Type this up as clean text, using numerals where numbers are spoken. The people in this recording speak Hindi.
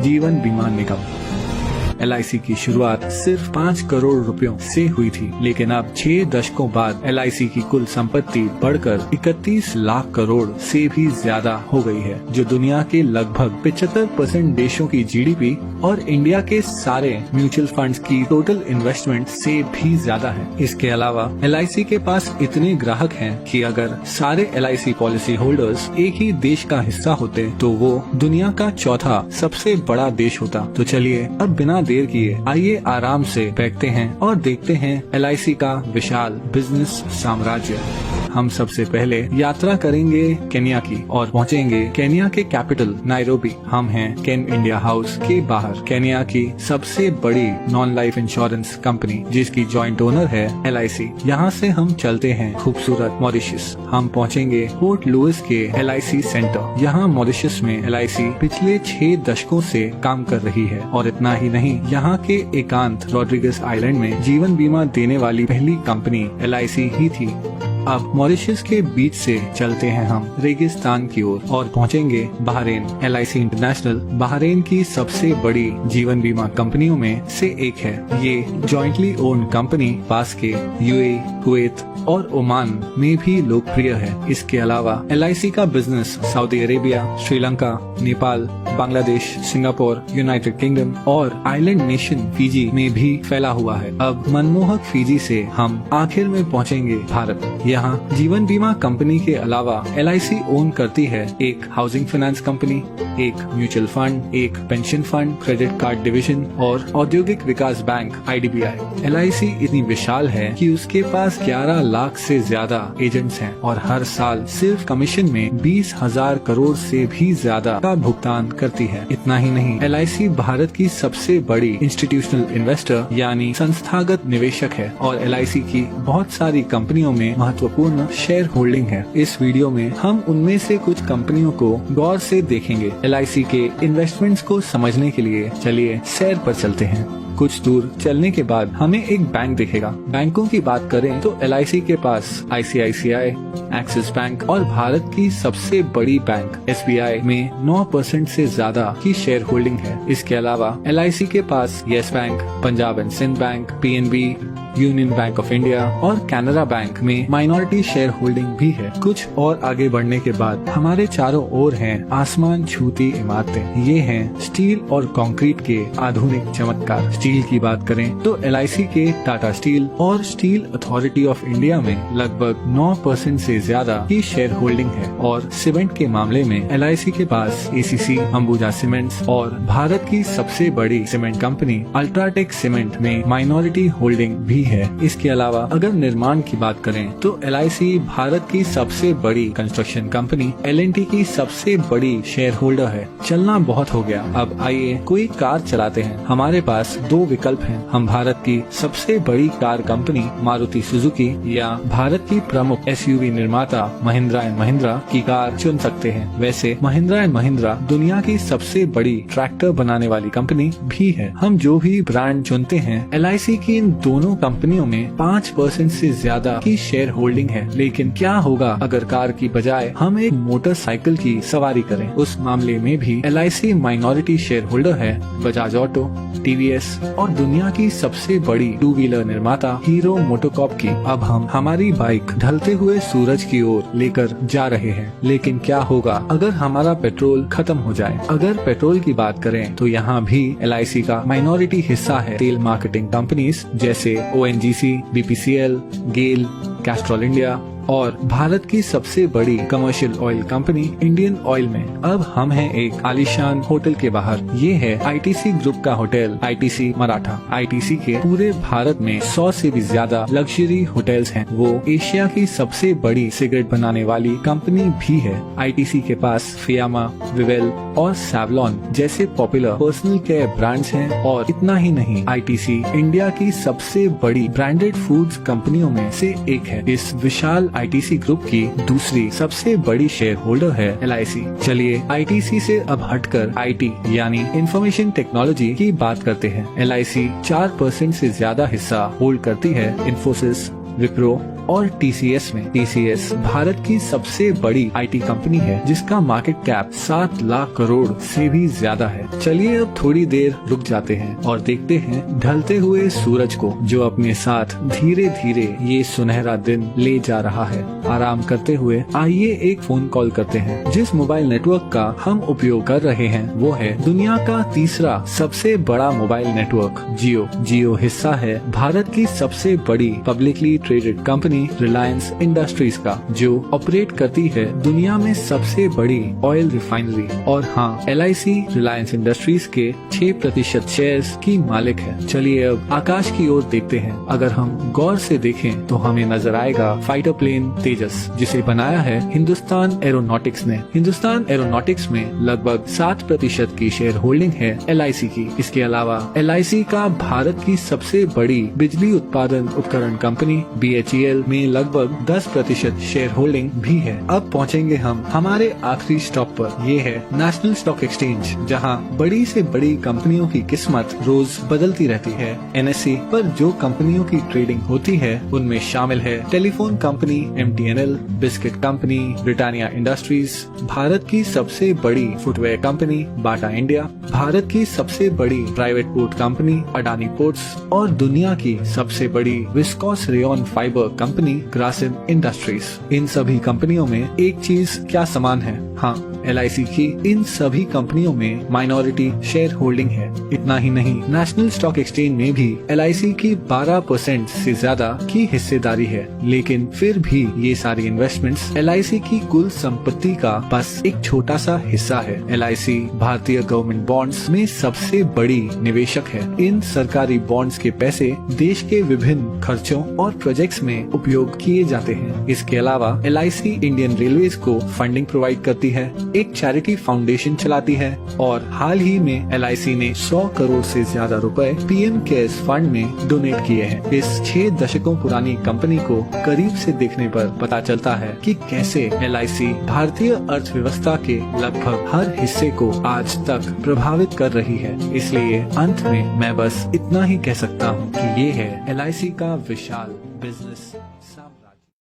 जीवन बीमा निगम। LIC की शुरुआत सिर्फ 5 करोड़ रुपयों से हुई थी, लेकिन अब 6 दशकों बाद LIC की कुल संपत्ति बढ़कर 31 लाख करोड़ से भी ज्यादा हो गई है, जो दुनिया के लगभग 75% देशों की GDP और इंडिया के सारे म्यूचुअल फंड्स की टोटल इन्वेस्टमेंट से भी ज्यादा है। इसके अलावा LIC के पास इतने ग्राहक हैं कि अगर सारे LIC पॉलिसी होल्डर्स एक ही देश का हिस्सा होते तो वो दुनिया का चौथा सबसे बड़ा देश होता। तो चलिए अब बिना देर किए आइए आराम से बैठते हैं और देखते हैं LIC का विशाल बिजनेस साम्राज्य। हम सबसे पहले यात्रा करेंगे केन्या की और पहुंचेंगे केन्या के कैपिटल नायरोबी। हम हैं केन इंडिया हाउस के बाहर, केन्या की सबसे बड़ी नॉन लाइफ इंश्योरेंस कंपनी जिसकी जॉइंट ओनर है LIC। यहाँ से हम चलते हैं खूबसूरत मॉरिशस। हम पहुंचेंगे पोर्ट लुइस के LIC सेंटर। यहाँ मॉरिशस में LIC पिछले 6 दशकों से काम कर रही है और इतना ही नहीं, यहाँ के एकांत रॉड्रिगस आइलैंड में जीवन बीमा देने वाली पहली कंपनी LIC ही थी। अब मॉरिशस के बीच से चलते हैं हम रेगिस्तान की ओर और पहुंचेंगे बहरीन। LIC इंटरनेशनल बहरीन की सबसे बड़ी जीवन बीमा कंपनियों में से एक है। ये जॉइंटली ओन्ड कंपनी पास के UAE, कुवैत और ओमान में भी लोकप्रिय है। इसके अलावा LIC का business Saudi Arabia, Sri Lanka, Nepal, Bangladesh, Singapore, United kingdom और आइलैंड नेशन फिजी में भी फैला हुआ है। अब मनमोहक फिजी से हम आखिर में पहुंचेंगे भारत। यहाँ जीवन बीमा कंपनी के अलावा LIC ओन करती है एक हाउसिंग फाइनेंस कंपनी, एक म्यूचुअल फंड, एक pension fund, credit card division और औद्योगिक विकास बैंक IDBI। LIC इतनी विशाल है कि उसके पास 11 लाख से ज्यादा एजेंट्स हैं और हर साल सिर्फ कमीशन में 20,000 करोड़ से भी ज्यादा का भुगतान करती है। इतना ही नहीं, LIC भारत की सबसे बड़ी इंस्टीट्यूशनल इन्वेस्टर यानी संस्थागत निवेशक है और LIC की बहुत सारी कंपनियों में महत्वपूर्ण शेयर होल्डिंग है। इस वीडियो में हम उनमें से कुछ कंपनियों को गौर से देखेंगे। LIC के इन्वेस्टमेंट्स को समझने के लिए चलिए सैर पर चलते हैं। कुछ दूर चलने के बाद हमें एक बैंक दिखेगा। बैंकों की बात करें तो LIC के पास ICICI, एक्सिस बैंक और भारत की सबसे बड़ी बैंक SBI में 9% से ज्यादा की शेयर होल्डिंग है। इसके अलावा LIC के पास Yes Bank, Punjab and Sind Bank, PNB, Union Bank of India और कैनरा बैंक में माइनॉरिटी शेयर होल्डिंग भी है। कुछ और आगे बढ़ने के बाद हमारे चारों ओर हैं आसमान छूती इमारतें। ये हैं स्टील और कंक्रीट के आधुनिक चमत्कार। स्टील की बात करें तो LIC के टाटा स्टील और स्टील अथॉरिटी ऑफ इंडिया में लगभग 9% से ज्यादा की शेयर होल्डिंग है और सीमेंट के मामले में LIC के पास ACC, अंबुजा सीमेंट्स और भारत की सबसे बड़ी सीमेंट कंपनी अल्ट्राटेक सीमेंट में माइनॉरिटी होल्डिंग भी है। इसके अलावा अगर निर्माण की बात करें तो LIC भारत की सबसे बड़ी कंस्ट्रक्शन कंपनी L&T की सबसे बड़ी शेयर होल्डर है। चलना बहुत हो गया, अब आइए कोई कार चलाते हैं। हमारे पास 2 विकल्प हैं। हम भारत की सबसे बड़ी कार कंपनी मारुति सुजुकी या भारत की प्रमुख SUV निर्माता महिंद्रा एंड महिंद्रा की कार चुन सकते हैं। वैसे महिंद्रा एंड महिंद्रा दुनिया की सबसे बड़ी ट्रैक्टर बनाने वाली कंपनी भी है। हम जो भी ब्रांड चुनते हैं, LIC की इन दोनों कंपनियों में 5% से ज्यादा की शेयर होल्डिंग है। लेकिन क्या होगा अगर कार की बजाय हम एक मोटरसाइकिल की सवारी करें? उस मामले में भी LIC माइनॉरिटी शेयर होल्डर है बजाज ऑटो, TVS और दुनिया की सबसे बड़ी 2 व्हीलर निर्माता हीरो मोटोकॉर्प की। अब हम हमारी बाइक ढलते हुए सूरज की ओर लेकर जा रहे हैं। लेकिन क्या होगा अगर हमारा पेट्रोल खत्म हो जाए? अगर पेट्रोल की बात करें तो यहाँ भी LIC का माइनॉरिटी हिस्सा है तेल मार्केटिंग कंपनीज जैसे ONGC, BPCL, गेल, कैस्ट्रॉल इंडिया और भारत की सबसे बड़ी commercial oil company Indian oil में। अब हम हैं एक आलीशान होटल के बाहर। ये है ITC ग्रुप का होटल ITC मराठा। ITC के पूरे भारत में 100 से भी ज्यादा लग्जरी होटल्स हैं। वो एशिया की सबसे बड़ी सिगरेट बनाने वाली कंपनी भी है। ITC के पास फियामा, विवेल और सैवलॉन जैसे पॉपुलर पर्सनल केयर ब्रांड्स हैं और इतना ही नहीं, ITC इंडिया की सबसे बड़ी ब्रांडेड फूड्स कंपनियों में से एक है। इस विशाल ITC ग्रुप की दूसरी सबसे बड़ी शेयर होल्डर है LIC। चलिए ITC से अब हटकर IT यानी इंफॉर्मेशन टेक्नोलॉजी की बात करते हैं। LIC 4% से ज्यादा हिस्सा होल्ड करती है इन्फोसिस, विप्रो और TCS में। TCS भारत की सबसे बड़ी IT कंपनी है जिसका मार्केट कैप 7 लाख करोड़ से भी ज्यादा है। चलिए अब थोड़ी देर रुक जाते हैं और देखते हैं ढलते हुए सूरज को, जो अपने साथ धीरे धीरे ये सुनहरा दिन ले जा रहा है। आराम करते हुए आइए एक फोन कॉल करते हैं। जिस मोबाइल नेटवर्क का हम उपयोग कर रहे हैं वो है दुनिया का तीसरा सबसे बड़ा मोबाइल नेटवर्क जियो। जियो हिस्सा है भारत की सबसे बड़ी publicly traded company Reliance industries का, जो ऑपरेट करती है दुनिया में सबसे बड़ी ऑयल रिफाइनरी। और हाँ, LIC रिलायंस इंडस्ट्रीज के 6% शेयर्स की मालिक है। चलिए अब आकाश की ओर देखते हैं। अगर हम गौर से देखें तो हमें नजर आएगा फाइटर प्लेन तेजस, जिसे बनाया है हिंदुस्तान एरोनॉटिक्स ने। हिंदुस्तान एरोनॉटिक्स में लगभग 7% की शेयर होल्डिंग है LIC की। इसके अलावा LIC का भारत की सबसे बड़ी बिजली उत्पादन उपकरण कंपनी BHEL में लगभग 10% शेयर होल्डिंग भी है। अब पहुंचेंगे हम हमारे आखिरी स्टॉप पर। ये है नेशनल स्टॉक एक्सचेंज, जहां बड़ी से बड़ी कंपनियों की किस्मत रोज बदलती रहती है। NSE पर जो कंपनियों की ट्रेडिंग होती है उनमें शामिल है telephone company MTNL, biscuit company Britannia industries, Bharat की सबसे बड़ी footwear company Bata India, Bharat की सबसे बड़ी private port company Adani ports और दुनिया की सबसे बड़ी viscose rayon fibre company Grasim industries. इन सभी कंपनियों में एक चीज क्या समान है? हाँ, LIC की इन सभी कंपनियों में माइनॉरिटी शेयर होल्डिंग है। इतना ही नहीं, नेशनल स्टॉक एक्सचेंज में भी LIC की 12% से ज्यादा की हिस्सेदारी है। लेकिन फिर भी ये सारी इन्वेस्टमेंट्स LIC की कुल संपत्ति का बस एक छोटा सा हिस्सा है। LIC भारतीय गवर्नमेंट बॉन्ड्स में सबसे बड़ी निवेशक है। इन सरकारी बॉन्ड्स के पैसे देश के विभिन्न खर्चों और प्रोजेक्ट्स में उपयोग किए जाते हैं। इसके अलावा LIC इंडियन रेलवेज को फंडिंग प्रोवाइड करती है, एक चैरिटी फाउंडेशन चलाती है और हाल ही में LIC ने 100 करोड़ से ज्यादा रुपए PM केयर्स फंड में डोनेट किए हैं। इस 6 दशकों पुरानी कंपनी को करीब से देखने पर पता चलता है कि कैसे LIC भारतीय अर्थव्यवस्था के लगभग हर हिस्से को आज तक प्रभावित कर रही है। इसलिए अंत में मैं बस इतना ही कह सकता हूँ कि ये है LIC का विशाल बिजनेस